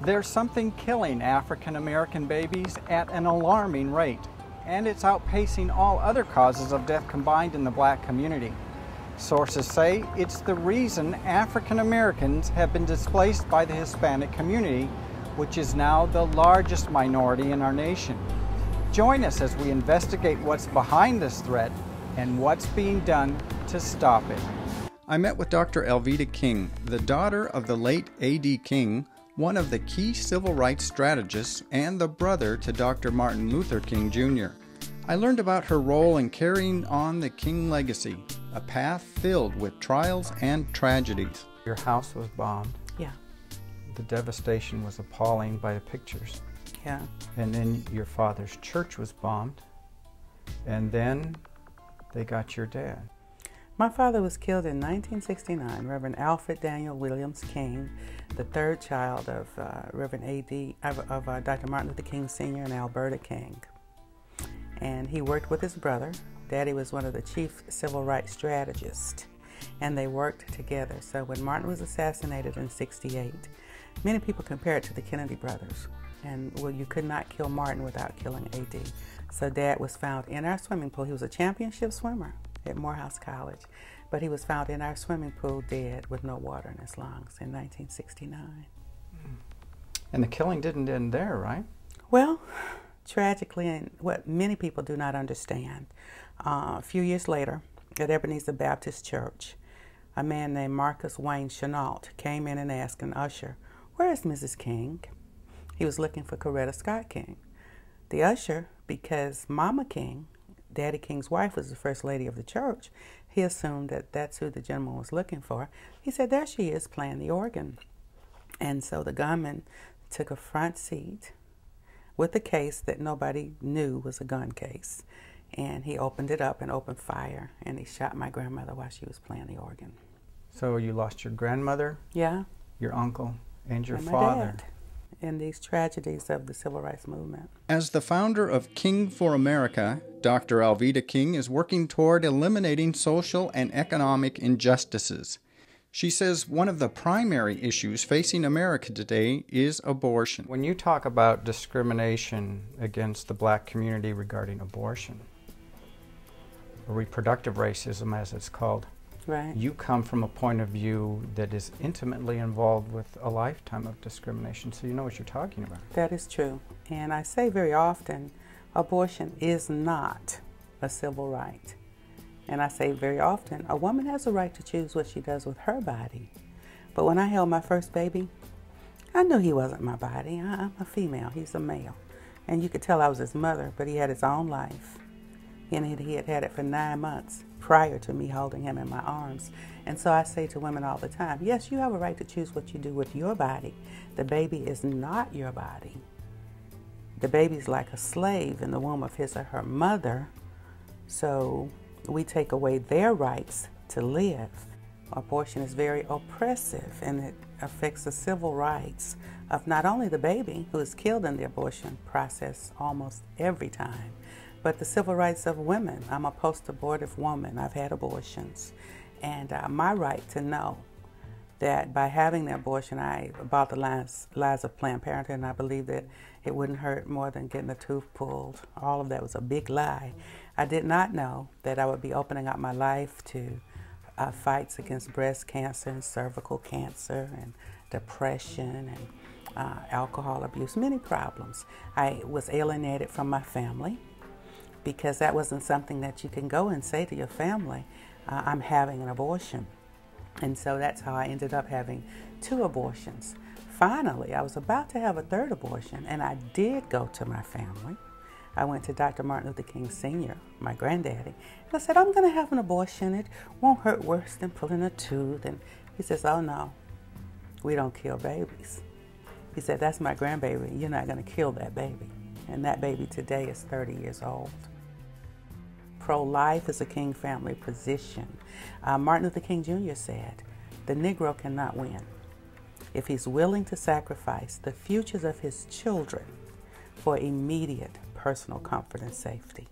There's something killing African American babies at an alarming rate, and it's outpacing all other causes of death combined in the black community. Sources say it's the reason African Americans have been displaced by the Hispanic community, which is now the largest minority in our nation. Join us as we investigate what's behind this threat and what's being done to stop it. I met with Dr. Alveda King, the daughter of the late A.D. King, one of the key civil rights strategists and the brother to Dr. Martin Luther King Jr. I learned about her role in carrying on the King legacy, a path filled with trials and tragedies. Your house was bombed. Yeah. The devastation was appalling by the pictures. Yeah. And then your father's church was bombed, and then they got your dad. My father was killed in 1969. Reverend Alfred Daniel Williams King, the third child of Reverend A.D. of Dr. Martin Luther King Sr. and Alveda King. And he worked with his brother. Daddy was one of the chief civil rights strategists, and they worked together. So when Martin was assassinated in '68, many people compare it to the Kennedy brothers. And well, you could not kill Martin without killing A.D. So Dad was found in our swimming pool. He was a championship swimmer at Morehouse College, but he was found in our swimming pool dead with no water in his lungs in 1969. And the killing didn't end there, right? Well, tragically, and what many people do not understand, a few years later at Ebenezer Baptist Church, a man named Marcus Wayne Chenault came in and asked an usher, "Where is Mrs. King?" He was looking for Coretta Scott King. The usher, because Mama King, Daddy King's wife, was the first lady of the church, he assumed that that's who the gentleman was looking for. He said, "There she is playing the organ." And so the gunman took a front seat with a case that nobody knew was a gun case. And he opened it up and opened fire, and he shot my grandmother while she was playing the organ. So you lost your grandmother, Yeah. your uncle, and your and my father. dad in these tragedies of the civil rights movement. As the founder of King for America, Dr. Alveda King is working toward eliminating social and economic injustices. She says one of the primary issues facing America today is abortion. When you talk about discrimination against the black community regarding abortion, or reproductive racism as it's called, Right. you come from a point of view that is intimately involved with a lifetime of discrimination, so you know what you're talking about. That is true. And I say very often, abortion is not a civil right. And I say very often, a woman has a right to choose what she does with her body. But when I held my first baby, I knew he wasn't my body. I'm a female, he's a male. And you could tell I was his mother, but he had his own life. And he had had it for 9 months prior to me holding him in my arms. And so I say to women all the time, yes, you have a right to choose what you do with your body. The baby is not your body. The baby's like a slave in the womb of his or her mother. So we take away their rights to live. Abortion is very oppressive, and it affects the civil rights of not only the baby who is killed in the abortion process almost every time, but the civil rights of women. I'm a post-abortive woman. I've had abortions. And my right to know that by having the abortion, I bought the lies of Planned Parenthood, and I believed that it wouldn't hurt more than getting a tooth pulled. All of that was a big lie. I did not know that I would be opening up my life to fights against breast cancer and cervical cancer and depression and alcohol abuse, many problems. I was alienated from my family, because that wasn't something that you can go and say to your family, I'm having an abortion. And so that's how I ended up having 2 abortions. Finally, I was about to have a 3rd abortion, and I did go to my family. I went to Dr. Martin Luther King Sr., my granddaddy, and I said, I'm going to have an abortion. It won't hurt worse than pulling a tooth. And he says, oh no, we don't kill babies. He said, that's my grandbaby. You're not going to kill that baby. And that baby today is 30 years old. Pro-life is a King family position. Martin Luther King Jr. said, the Negro cannot win if he's willing to sacrifice the futures of his children for immediate personal comfort and safety.